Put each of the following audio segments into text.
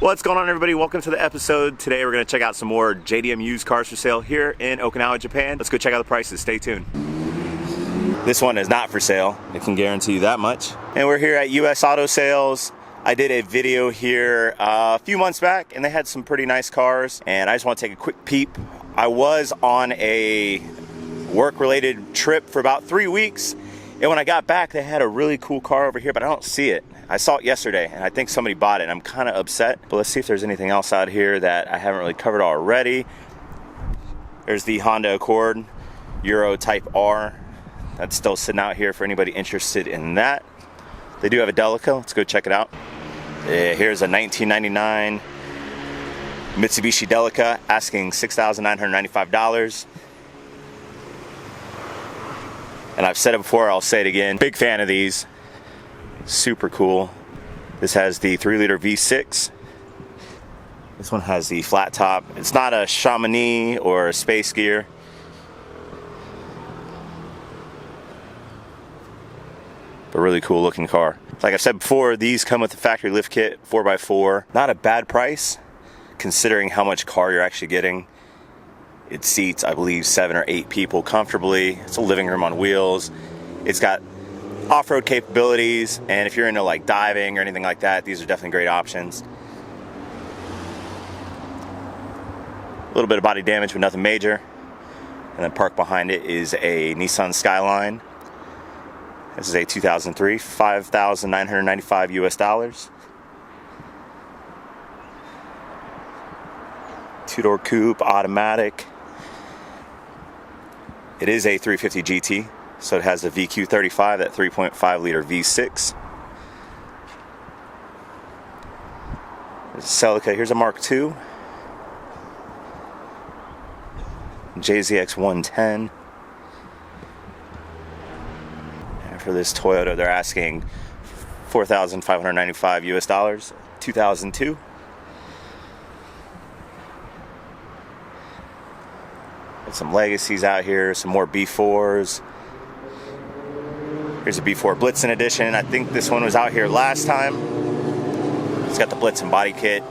What's going on, everybody? Welcome to the episode. Today we're going to check out some more JDM used cars for sale here in Okinawa, Japan. Let's go check out the prices. Stay tuned. This one is not for sale. I can guarantee you that much. And we're here at US Auto Sales. I did a video here a few months back and they had some pretty nice cars, and I just want to take a quick peep. I was on a work-related trip for about 3 weeks, and when I got back they had a really cool car over here, but I don't see it. I saw it yesterday and I think somebody bought it. I'm kind of upset, but let's see if there's anything else out here that I haven't really covered already. There's the Honda Accord Euro Type R. That's still sitting out here for anybody interested in that. They do have a Delica. Let's go check it out. Here's a 1999 Mitsubishi Delica, asking $6,995. And I've said it before, I'll say it again. Big fan of these. Super cool. This has the 3-liter V6. This one has the flat top. It's not a Chamonix or a Space Gear. But really cool looking car. Like I've said before, these come with the factory lift kit, 4x4. Not a bad price considering how much car you're actually getting. It seats, I believe, 7 or 8 people comfortably. It's a living room on wheels. It's got off-road capabilities, and if you're into like diving or anything like that, these are definitely great options. A little bit of body damage, but nothing major. And then parked behind it is a Nissan Skyline. This is a 2003, $5,995 US. Two-door coupe, automatic. It is a 350 GT. So it has a VQ35, that 3.5 liter V6. There's a Celica. Here's a Mark II. JZX 110. And for this Toyota, they're asking $4,595 US, 2002. Got some Legacies out here, some more B4s. Here's a B4 Blitzen edition. I think this one was out here last time. It's got the Blitzen body kit.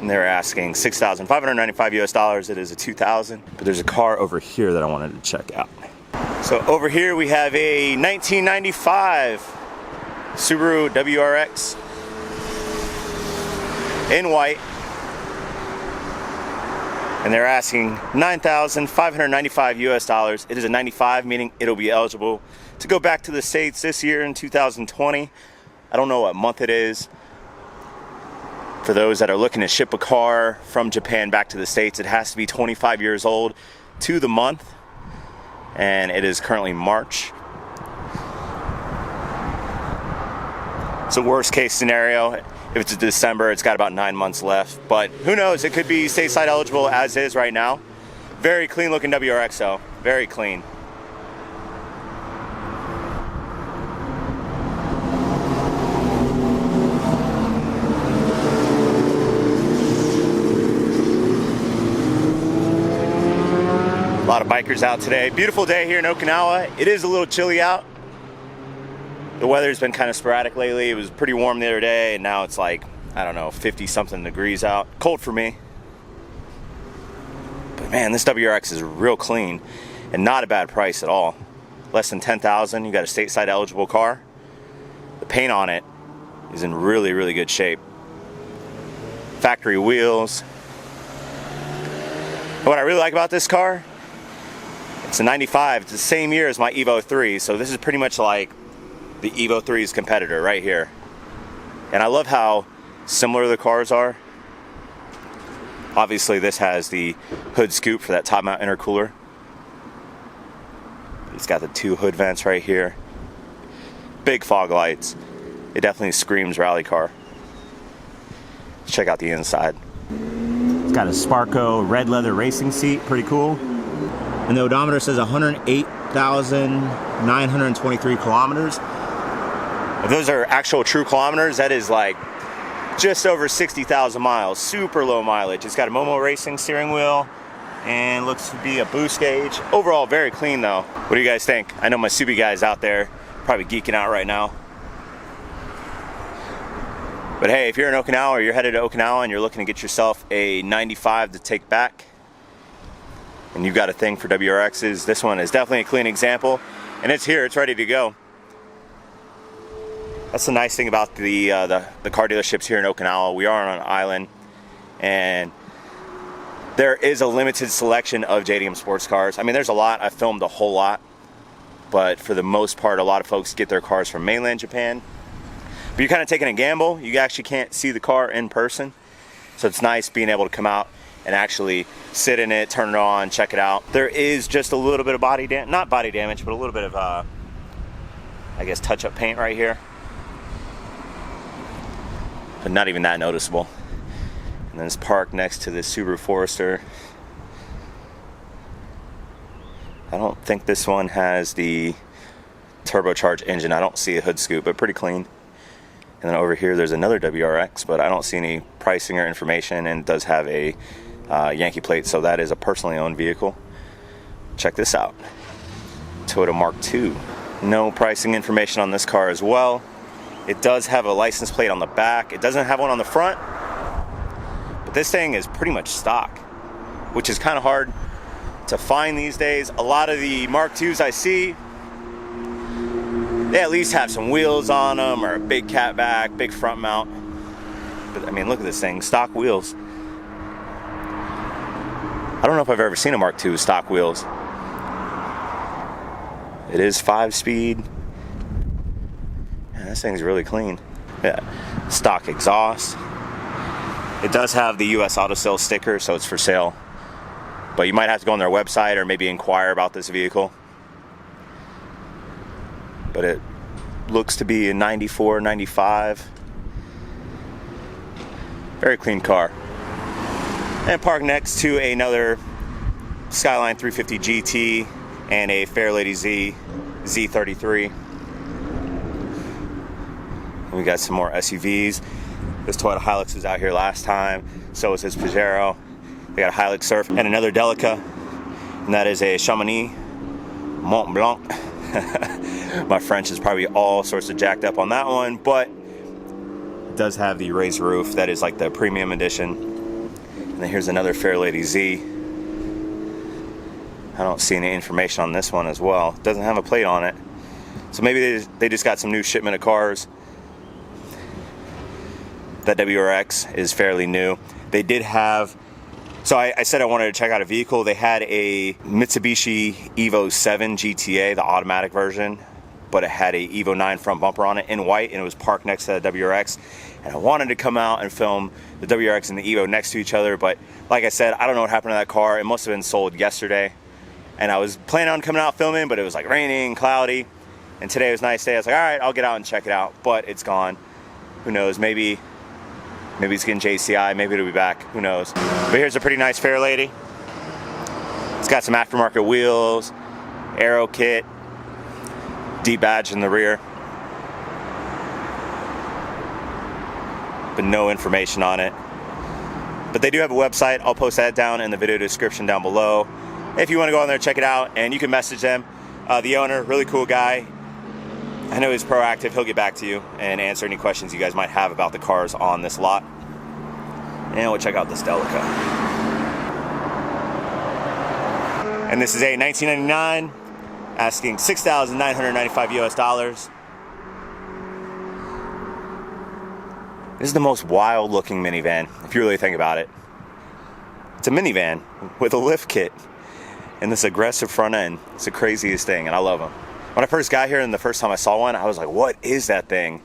And they're asking $6,595 US. It is a 2000. But there's a car over here that I wanted to check out. So over here we have a 1995 Subaru WRX in white. And they're asking $9,595 US. It is a 95, meaning it'll be eligible to go back to the States this year in 2020. I don't know what month it is. For those that are looking to ship a car from Japan back to the States, it has to be 25 years old to the month. And it is currently March. It's a worst case scenario. If it's December, it's got about 9 months left, but who knows? It could be stateside eligible as is right now. Very clean looking WRX though, very clean. A lot of bikers out today. Beautiful day here in Okinawa. It is a little chilly out. The weather's been kind of sporadic lately. It was pretty warm the other day, and now it's like, I don't know, 50 something degrees out. Cold for me. But man, this WRX is real clean and not a bad price at all. Less than $10,000, you got a stateside eligible car. The paint on it is in really, really good shape. Factory wheels. And what I really like about this car, it's a 95. It's the same year as my Evo 3, so this is pretty much like the Evo 3's competitor right here. And I love how similar the cars are. Obviously this has the hood scoop for that top mount intercooler. It's got the 2 hood vents right here. Big fog lights. It definitely screams rally car. Let's check out the inside. It's got a Sparco red leather racing seat, pretty cool. And the odometer says 108,923 kilometers. If those are actual true kilometers, that is like just over 60,000 miles. Super low mileage. It's got a Momo Racing steering wheel and looks to be a boost gauge. Overall, very clean though. What do you guys think? I know my Subi guys out there probably geeking out right now. But hey, if you're in Okinawa or you're headed to Okinawa and you're looking to get yourself a 95 to take back, and you've got a thing for WRXs, this one is definitely a clean example, and it's here, it's ready to go. That's the nice thing about the car dealerships here in Okinawa. We are on an island, and there is a limited selection of JDM sports cars. I mean, there's a lot. I filmed a whole lot, but for the most part, a lot of folks get their cars from mainland Japan. But you're kind of taking a gamble. You actually can't see the car in person, so it's nice being able to come out and actually sit in it, turn it on, check it out. There is just a little bit of body damage, not body damage, but a little bit of, I guess, touch-up paint right here. But not even that noticeable. And then it's parked next to this Subaru Forester. I don't think this one has the turbocharged engine. I don't see a hood scoop, but pretty clean. And then over here there's another WRX, but I don't see any pricing or information, and it does have a Yankee plate, so that is a personally owned vehicle. Check this out. Toyota Mark II. No pricing information on this car as well. It does have a license plate on the back. It doesn't have one on the front, but this thing is pretty much stock, which is kind of hard to find these days. A lot of the Mark IIs I see, they at least have some wheels on them, or a big cat back, big front mount. But I mean, look at this thing, stock wheels. I don't know if I've ever seen a Mark II with stock wheels. It is 5-speed. Man, this thing's really clean. Yeah, stock exhaust. It does have the US Auto Sales sticker, so it's for sale. But you might have to go on their website or maybe inquire about this vehicle. But it looks to be a 94, 95. Very clean car. And parked next to another Skyline 350 GT and a Fairlady Z33. And we got some more SUVs. This Toyota Hilux was out here last time. So is his Pajero. We got a Hilux Surf and another Delica. And that is a Chamonix Mont Blanc. My French is probably all sorts of jacked up on that one, but it does have the raised roof. That is like the premium edition. And then here's another Fairlady Z. I don't see any information on this one as well. It doesn't have a plate on it. So maybe they just got some new shipment of cars. That WRX is fairly new. They did have, so I said I wanted to check out a vehicle. They had a Mitsubishi Evo 7 GTA, the automatic version, but it had a Evo 9 front bumper on it in white, and it was parked next to the WRX. And I wanted to come out and film the WRX and the Evo next to each other, but like I said, I don't know what happened to that car. It must have been sold yesterday. And I was planning on coming out filming, but it was like raining, cloudy, and today was a nice day. I was like, all right, I'll get out and check it out, but it's gone. Who knows, maybe it's getting JCI, maybe it'll be back, who knows. But here's a pretty nice Fairlady. It's got some aftermarket wheels, aero kit, D badge in the rear, but no information on it. But they do have a website. I'll post that down in the video description down below if you want to go on there and check it out, and you can message them. The owner, really cool guy. I know he's proactive. He'll get back to you and answer any questions you guys might have about the cars on this lot. And we'll check out this Delica. And this is a 1999, asking $6,995 US dollars. This is the most wild looking minivan, if you really think about it. It's a minivan with a lift kit and this aggressive front end. It's the craziest thing, and I love them. When I first got here and the first time I saw one, I was like, what is that thing?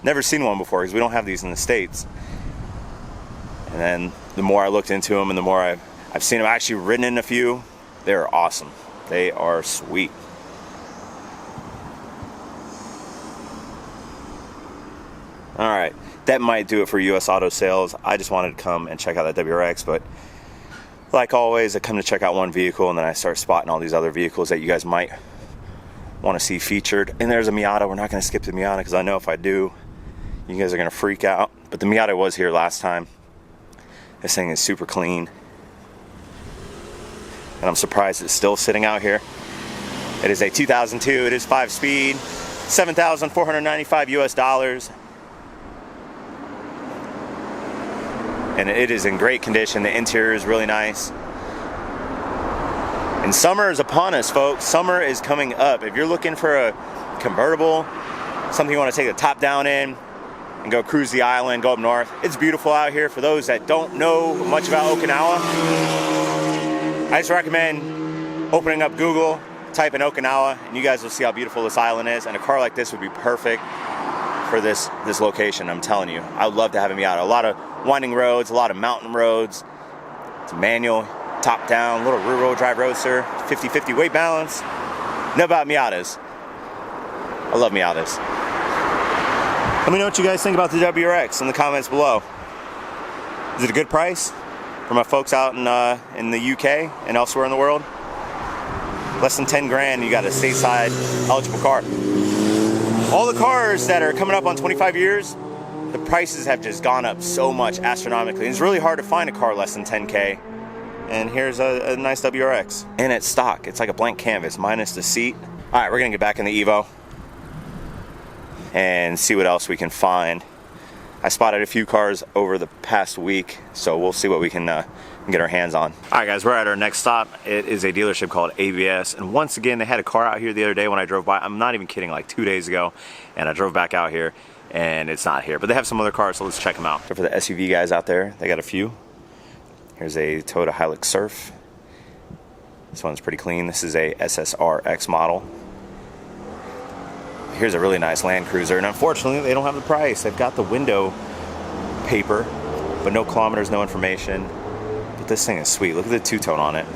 Never seen one before because we don't have these in the States. And then the more I looked into them and the more I've seen them, actually ridden in a few, they're awesome. They are sweet. All right, that might do it for US Auto Sales. I just wanted to come and check out that WRX, but like always, I come to check out one vehicle and then I start spotting all these other vehicles that you guys might want to see featured. And there's a Miata. We're not going to skip the Miata because I know if I do, you guys are going to freak out. But the Miata was here last time. This thing is super clean. And I'm surprised it's still sitting out here. It is a 2002. It is 5-speed, $7,495 US dollars. and it is in great condition. The interior is really nice. And summer is upon us, folks. Summer is coming up. If you're looking for a convertible, something you want to take the top down in and go cruise the island, go up north, it's beautiful out here. For those that don't know much about Okinawa, I just recommend opening up Google, type in Okinawa, and you guys will see how beautiful this island is. And a car like this would be perfect for this location, I'm telling you. I would love to have a Miata. A lot of winding roads, a lot of mountain roads. It's a manual, top down, little rear wheel drive roadster, 50-50 weight balance. Know about Miatas. I love Miatas. Let me know what you guys think about the WRX in the comments below. Is it a good price for my folks out in the UK and elsewhere in the world? Less than 10 grand, you got a stateside eligible car. All the cars that are coming up on 25 years, the prices have just gone up so much astronomically. It's really hard to find a car less than 10K. And here's a nice WRX. And it's stock. It's like a blank canvas minus the seat. All right, we're gonna get back in the Evo and see what else we can find. I spotted a few cars over the past week, so we'll see what we can get our hands on. All right, guys, we're at our next stop. It is a dealership called ABS, and once again, they had a car out here the other day when I drove by. I'm not even kidding, like 2 days ago, and I drove back out here, and it's not here. But they have some other cars, so let's check them out. So for the SUV guys out there, they got a few. Here's a Toyota Hilux Surf. This one's pretty clean. This is a SSRX model. Here's a really nice Land Cruiser, and unfortunately they don't have the price. They've got the window paper, but no kilometers, no information. But this thing is sweet. Look at the two-tone on it.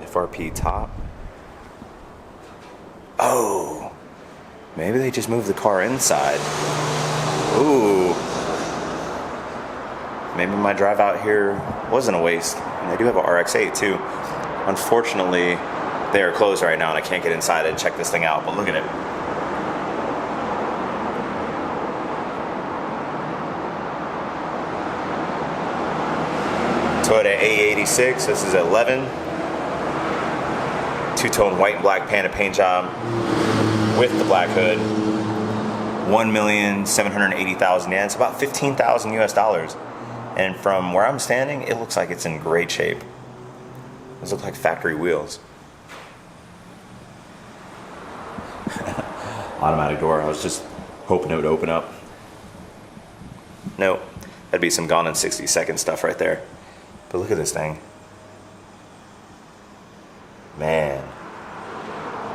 FRP top. Oh, maybe they just moved the car inside. Ooh. Maybe my drive out here wasn't a waste. And they do have a RX-8 too. Unfortunately, they are closed right now and I can't get inside and check this thing out, but look at it. Toyota A86, this is 11. Two-tone white and black Panda paint job with the black hood. 1,780,000 yen, it's about 15,000 US dollars. And from where I'm standing, it looks like it's in great shape. Those look like factory wheels. Automatic door. I was just hoping it would open up. Nope. That'd be some Gone in 60 Seconds stuff right there. But look at this thing. Man.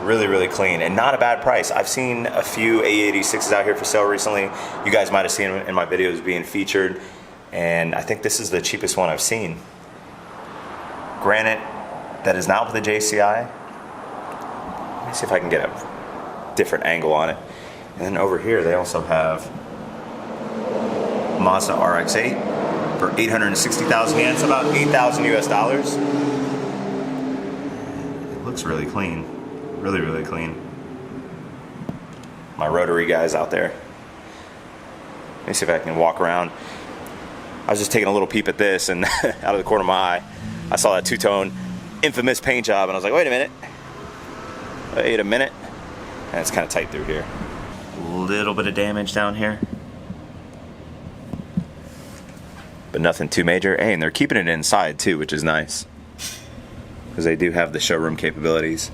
Really, really clean. And not a bad price. I've seen a few A86s out here for sale recently. You guys might have seen them in my videos being featured. And I think this is the cheapest one I've seen. Granted, that is not with the JCI. Let me see if I can get a different angle on it. And then over here they also have Mazda RX-8 for 860,000 yen, so about 8,000 US dollars. It looks really clean, really, really clean. My rotary guys out there. Let me see if I can walk around. I was just taking a little peep at this, and out of the corner of my eye, I saw that two-tone infamous paint job, and I was like, wait a minute. Wait a minute. And it's kind of tight through here. A little bit of damage down here. But nothing too major. Hey, and they're keeping it inside too, which is nice. Because they do have the showroom capabilities.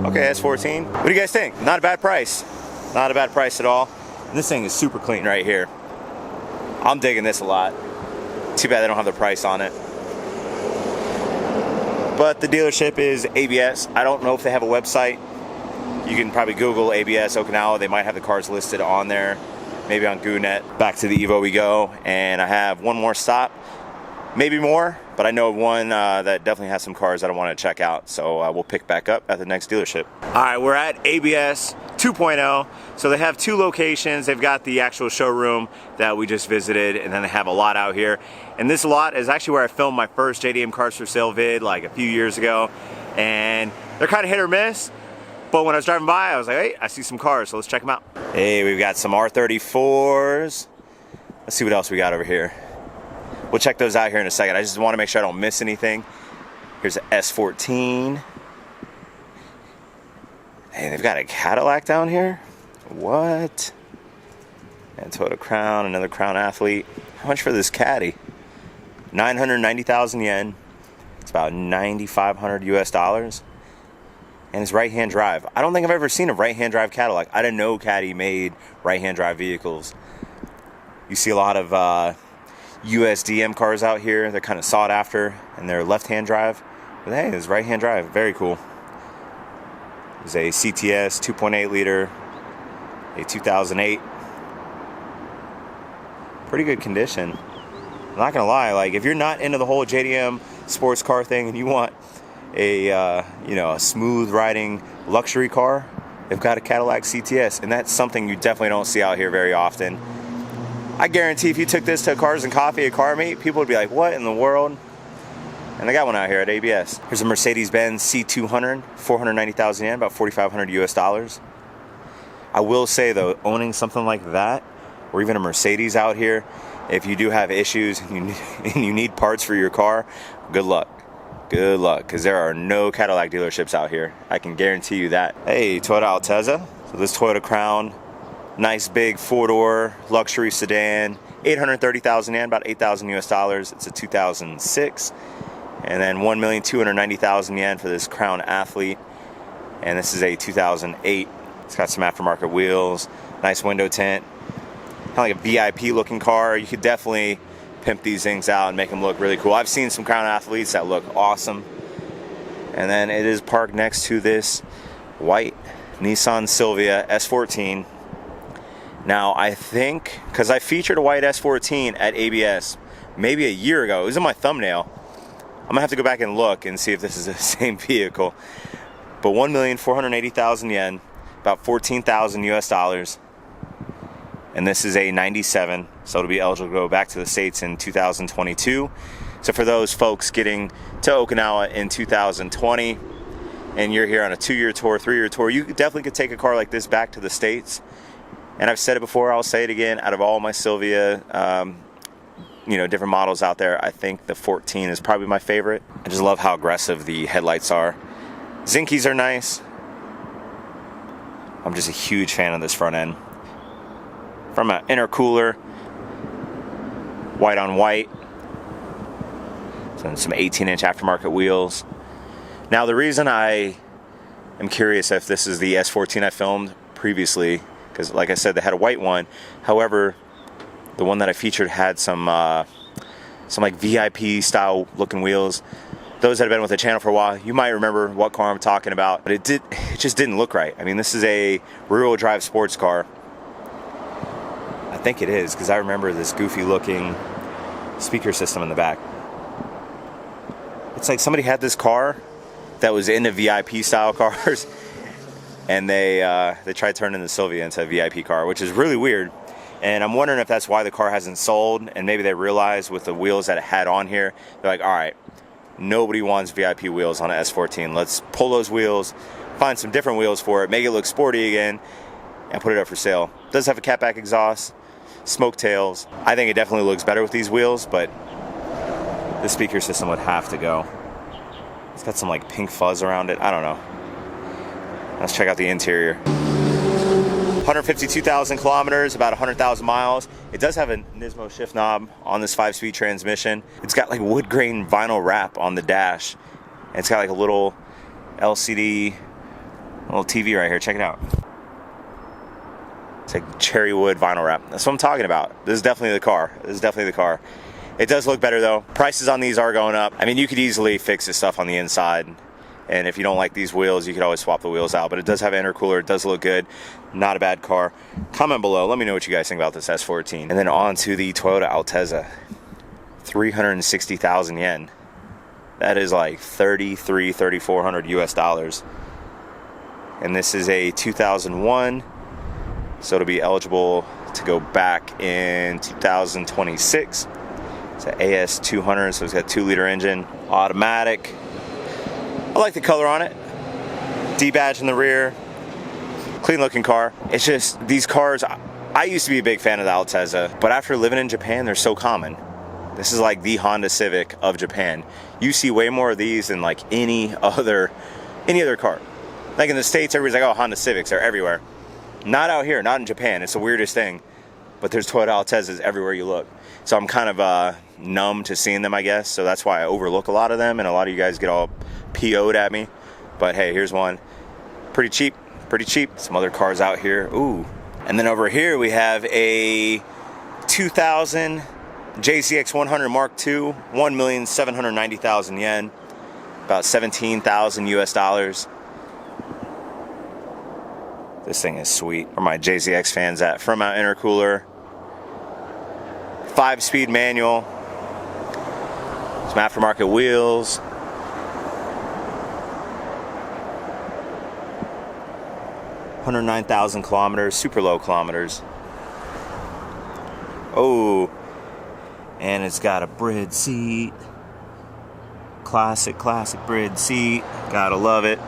Okay, S14. What do you guys think? Not a bad price. Not a bad price at all. And this thing is super clean right here. I'm digging this a lot. Too bad they don't have the price on it. But the dealership is ABS. I don't know if they have a website. You can probably Google ABS Okinawa. They might have the cars listed on there. Maybe on GooNet. Back to the Evo we go. And I have one more stop. Maybe more. But I know one that definitely has some cars that I want to check out. So we'll pick back up at the next dealership. Alright, we're at ABS 2.0. So they have two locations. They've got the actual showroom that we just visited, and then they have a lot out here. And this lot is actually where I filmed my first JDM Cars for Sale vid like a few years ago. And they're kind of hit or miss. But when I was driving by, I was like, hey, I see some cars, so let's check them out. Hey, we've got some R34s. Let's see what else we got over here. We'll check those out here in a second. I just want to make sure I don't miss anything. Here's an S14. Hey, they've got a Cadillac down here? What? And Toyota Crown, another Crown Athlete. How much for this Caddy? 990,000 yen. It's about 9,500 US dollars. And it's right-hand drive. I don't think I've ever seen a right-hand drive Cadillac. I didn't know Caddy made right-hand drive vehicles. You see a lot of USDM cars out here. They're kind of sought after, and they're left-hand drive. But hey, it's right-hand drive. Very cool. There's a CTS 2.8 liter, a 2008. Pretty good condition. I'm not gonna lie, like if you're not into the whole JDM sports car thing and you want a a smooth riding luxury car, they've got a Cadillac CTS, and that's something you definitely don't see out here very often. I guarantee if you took this to Cars and Coffee at Car Meet, people would be like, what in the world? And they got one out here at ABS. Here's a Mercedes-Benz C200, 490,000 yen, about 4,500 US dollars. I will say though, owning something like that, or even a Mercedes out here, if you do have issues and you need parts for your car, good luck. Good luck, because there are no Cadillac dealerships out here. I can guarantee you that. Hey, Toyota Altezza. So this Toyota Crown, nice big four-door luxury sedan, 830,000 yen, about 8,000 US dollars. It's a 2006. And then 1,290,000 yen for this Crown Athlete. And this is a 2008. It's got some aftermarket wheels, nice window tint. Kind of like a VIP looking car. You could definitely pimp these things out and make them look really cool. I've seen some Crown Athletes that look awesome. And then it is parked next to this white Nissan Silvia S14. Now I think, because I featured a white S14 at ABS maybe a year ago. It was in my thumbnail. I'm gonna have to go back and look and see if this is the same vehicle. But 1,480,000 yen, about 14,000 US dollars. And this is a 97, so it'll be eligible to go back to the States in 2022. So for those folks getting to Okinawa in 2020, and you're here on a 2-year tour, 3-year tour, you definitely could take a car like this back to the States. And I've said it before, I'll say it again, out of all my Silvia, different models out there, I think the 14 is probably my favorite. I just love how aggressive the headlights are. Zinkies are nice. I'm just a huge fan of this front end. From an intercooler, white on white, so some 18-inch aftermarket wheels. Now the reason I am curious if this is the S14 I filmed previously, because like I said, they had a white one. However, the one that I featured had some like VIP style looking wheels. Those that have been with the channel for a while, you might remember what car I'm talking about, but it just didn't look right. I mean, this is a rear-wheel drive sports car. I think it is, because I remember this goofy looking speaker system in the back. It's like somebody had this car that was into VIP style cars, and they tried turning the Silvia into a VIP car, which is really weird. And I'm wondering if that's why the car hasn't sold, and maybe they realized with the wheels that it had on here, they're like, all right, nobody wants VIP wheels on an S14. Let's pull those wheels, find some different wheels for it, make it look sporty again, and put it up for sale. It does have a catback exhaust, smoke tails. I think it definitely looks better with these wheels, but the speaker system would have to go. It's got some like pink fuzz around it. I don't know. Let's check out the interior. 152,000 kilometers, about 100,000 miles. It does have a Nismo shift knob on this 5-speed transmission. It's got like wood grain vinyl wrap on the dash. And it's got like a little LCD, little TV right here. Check it out. It's like cherry wood vinyl wrap. That's what I'm talking about. This is definitely the car. This is definitely the car. It does look better though. Prices on these are going up. I mean, you could easily fix this stuff on the inside. And if you don't like these wheels, you could always swap the wheels out. But it does have an intercooler. It does look good. Not a bad car. Comment below. Let me know what you guys think about this S14. And then on to the Toyota Altezza. 360,000 yen. That is like 3,400 US dollars. And this is a 2001. So it'll be eligible to go back in 2026. It's an AS200, so it's got a 2-liter engine. Automatic. I like the color on it. D-badge in the rear. Clean looking car. It's just, these cars, I used to be a big fan of the Altezza, but after living in Japan, they're so common. This is like the Honda Civic of Japan. You see way more of these than like any other car. Like in the States, everybody's like, oh, Honda Civics, they're everywhere. Not out here, not in Japan. It's the weirdest thing. But there's Toyota Altezas everywhere you look. So I'm kind of numb to seeing them, I guess. So that's why I overlook a lot of them. And a lot of you guys get all PO'd at me. But hey, here's one. Pretty cheap, pretty cheap. Some other cars out here. Ooh. And then over here we have a 2000 JZX 100 Mark II, 1,790,000 yen, about 17,000 US dollars. This thing is sweet. Where my JZX fans at? Front mount intercooler, 5-speed manual, some aftermarket wheels. $109,000 kilometers, super low kilometers. Oh, and it's got a Brid seat. Classic Brid seat. Gotta love it.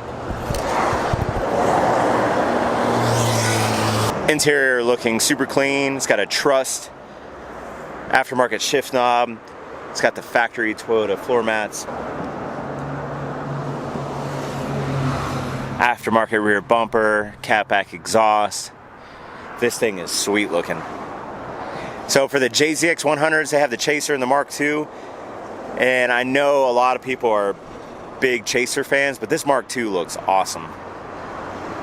Interior looking super clean. It's got a trussed aftermarket shift knob. It's got the factory Toyota floor mats. Aftermarket rear bumper, catback exhaust. This thing is sweet looking. So for the JZX 100s, they have the Chaser and the Mark II. And I know a lot of people are big Chaser fans, but this Mark II looks awesome.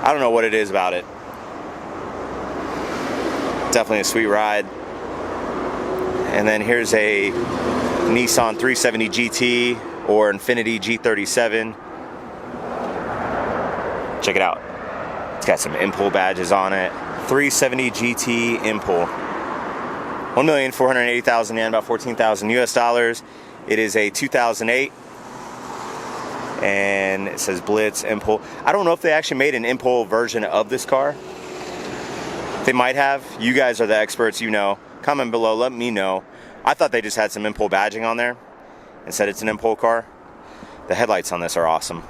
I don't know what it is about it. Definitely a sweet ride. And then here's a Nissan 370 GT or Infiniti G37. Check it out. It's got some Impul badges on it. 370 GT Impul. 1,480,000 yen, about 14,000 US dollars. It is a 2008. And it says Blitz Impul. I don't know if they actually made an Impul version of this car. They might have. You guys are the experts, you know. Comment below, let me know. I thought they just had some Impul badging on there and said it's an Impul car. The headlights on this are awesome.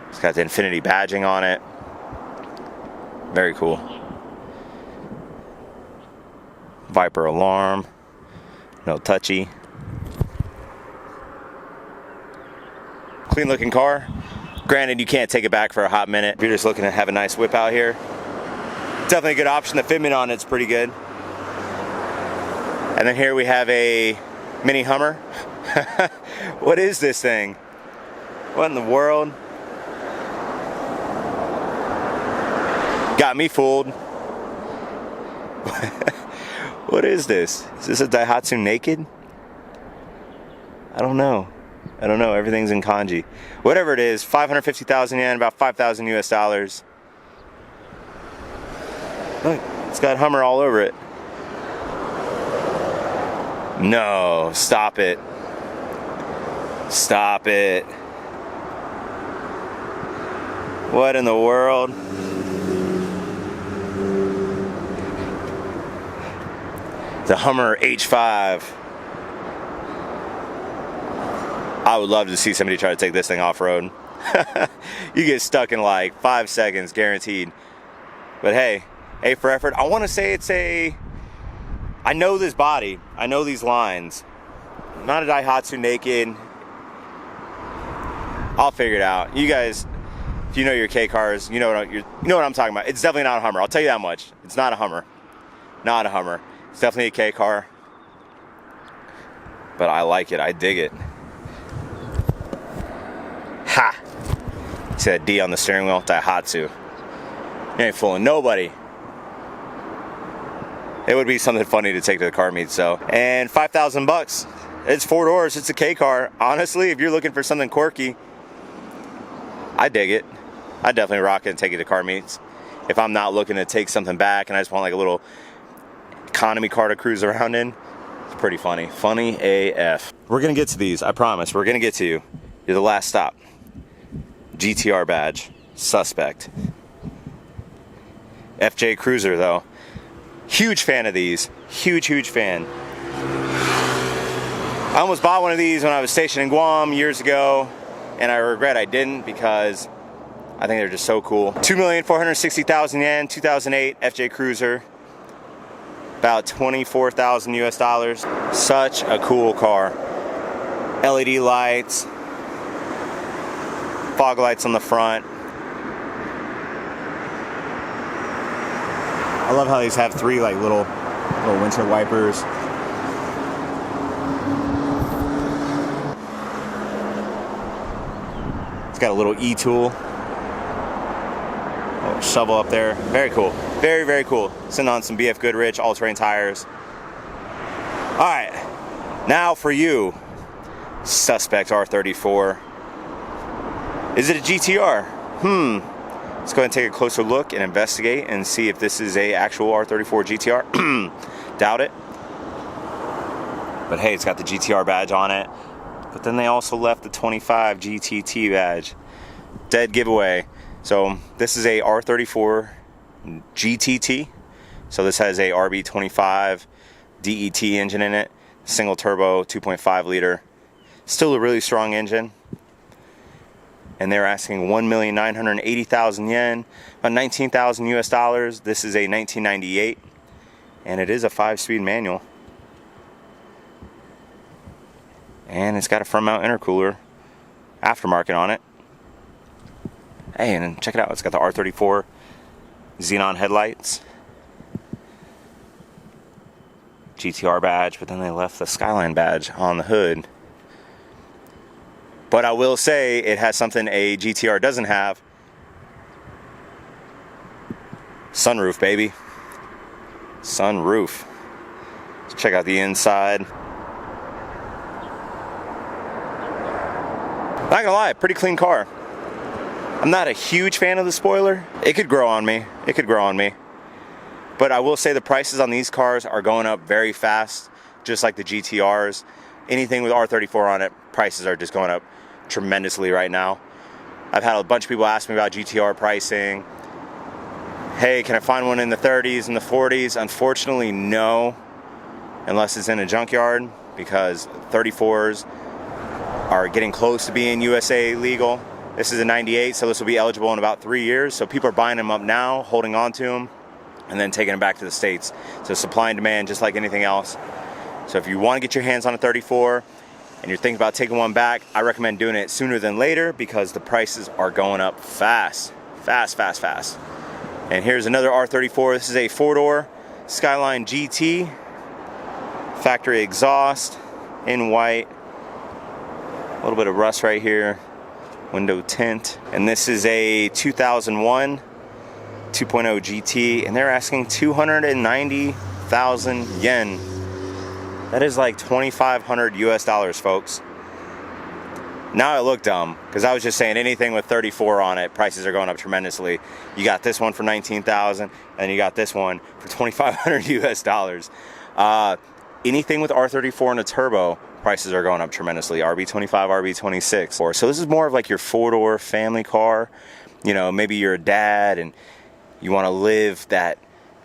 It's got the Infiniti badging on it. Very cool. Viper alarm. No touchy. Clean looking car. Granted, you can't take it back for a hot minute. If you're just looking to have a nice whip out here, definitely a good option. The fitment on it's pretty good. And then here we have a mini Hummer. What is this thing? What in the world? Got me fooled. What is this? Is this a Daihatsu Naked? I don't know. Everything's in kanji. Whatever it is, 550,000 yen, about 5,000 US dollars. Look, it's got Hummer all over it. No, stop it. Stop it. What in the world? The Hummer H5. I would love to see somebody try to take this thing off-road. You get stuck in like 5 seconds, guaranteed. But hey, A for effort. I want to say it's a... I know this body. I know these lines. Not a Daihatsu Naked. I'll figure it out. You guys, if you know your K cars, you know what I'm talking about. It's definitely not a Hummer. I'll tell you that much. It's not a Hummer. Not a Hummer. It's definitely a K car. But I like it. I dig it. Ha! See that D on the steering wheel? Daihatsu. You ain't fooling nobody. It would be something funny to take to the car meet, so. And 5,000 bucks. It's 4 doors, it's a K car. Honestly, if you're looking for something quirky, I dig it. I definitely rock it and take it to car meets. If I'm not looking to take something back and I just want like a little economy car to cruise around in, it's pretty funny. Funny AF. We're gonna get to these, I promise. We're gonna get to you. You're the last stop. GTR badge, suspect. FJ Cruiser though. Huge fan of these. Huge fan. I almost bought one of these when I was stationed in Guam years ago, and I regret I didn't because I think they're just so cool. 2,460,000 yen, 2008 FJ Cruiser. About 24,000 US dollars. Such a cool car. LED lights. Fog lights on the front. I love how these have three like little windshield wipers. It's got a little e-tool. Little shovel up there. Very cool. Very, very cool. Sitting on some BF Goodrich all-terrain tires. Alright. Now for you, suspect R34. Is it a GTR? Let's go ahead and take a closer look and investigate and see if this is a actual R34 GTR. Doubt it. But hey, it's got the GTR badge on it. But then they also left the 25 GTT badge. Dead giveaway. So this is a R34 GTT. So this has a RB25 DET engine in it. Single turbo, 2.5 liter. Still a really strong engine. And they're asking 1,980,000 yen, about 19,000 US dollars. This is a 1998, and it is a 5-speed manual. And it's got a front mount intercooler, aftermarket on it. Hey, and check it out, it's got the R34 xenon headlights. GTR badge, but then they left the Skyline badge on the hood. But I will say it has something a GTR doesn't have. Sunroof, baby. Sunroof. Let's check out the inside. Not gonna lie, pretty clean car. I'm not a huge fan of the spoiler. It could grow on me. It could grow on me. But I will say the prices on these cars are going up very fast, just like the GTRs. Anything with R34 on it, prices are just going up tremendously right now. I've had a bunch of people ask me about GTR pricing. Hey, can I find one in the 30s and the 40s? Unfortunately, no, unless it's in a junkyard, because 34s are getting close to being USA legal. This is a 98, so this will be eligible in about 3 years. So people are buying them up now, holding on to them, and then taking them back to the States. So supply and demand, just like anything else. So if you want to get your hands on a 34 and you're thinking about taking one back, I recommend doing it sooner than later because the prices are going up fast. Fast, fast, fast. And here's another R34. This is a 4-door Skyline GT. Factory exhaust in white. A little bit of rust right here. Window tint. And this is a 2001 2.0 GT, and they're asking 290,000 yen. That is like 2,500 US dollars, folks. Now I look dumb because I was just saying anything with 34 on it, prices are going up tremendously. You got this one for 19,000, and you got this one for 2,500 US dollars. Anything with R34 and a turbo, prices are going up tremendously. RB25, RB26. So this is more of like your 4-door family car. You know, maybe you're a dad and you want to live that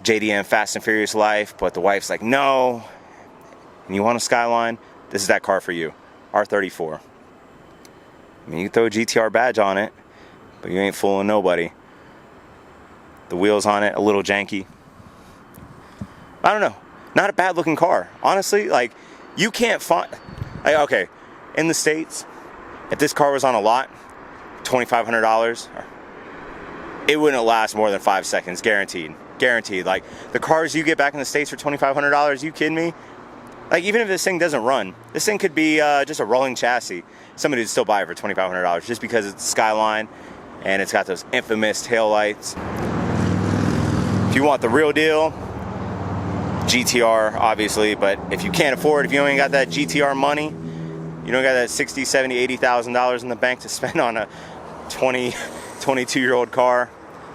JDM Fast and Furious life, but the wife's like, no, and you want a Skyline, this is that car for you. R34. I mean, you can throw a GTR badge on it, but you ain't fooling nobody. The wheels on it, a little janky. I don't know. Not a bad looking car. Honestly, like, you can't find... Okay, in the States, if this car was on a lot, $2,500, it wouldn't last more than 5 seconds, guaranteed. Guaranteed. Like, the cars you get back in the States for $2,500, you kidding me? Like, even if this thing doesn't run, this thing could be just a rolling chassis. Somebody would still buy it for $2,500 just because it's Skyline and it's got those infamous taillights. If you want the real deal, GTR, obviously, but if you can't afford, if you ain't got that GTR money, you don't got that $60,000, $70,000, $80,000 in the bank to spend on a 22-year-old car,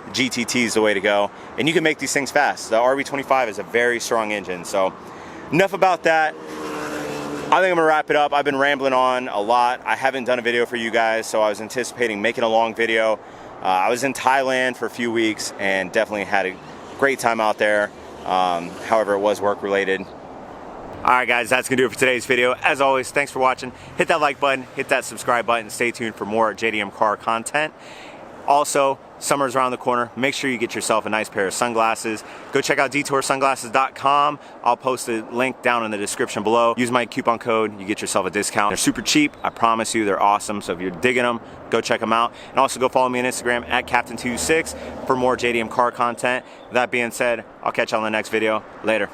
GTT is the way to go. And you can make these things fast. The RB25 is a very strong engine. So enough about that. I think I'm gonna wrap it up. I've been rambling on a lot. I haven't done a video for you guys, so I was anticipating making a long video. I was in Thailand for a few weeks and definitely had a great time out there. However, it was work related. Alright guys, that's gonna do it for today's video. As always, thanks for watching. Hit that like button, hit that subscribe button, stay tuned for more JDM car content. Also, summer's around the corner. Make sure you get yourself a nice pair of sunglasses. Go check out detoursunglasses.com. I'll post a link down in the description below. Use my coupon code, you get yourself a discount. They're super cheap, I promise you, they're awesome. So if you're digging them, go check them out. And also go follow me on Instagram at Captain26 for more JDM car content. That being said, I'll catch you on the next video. Later.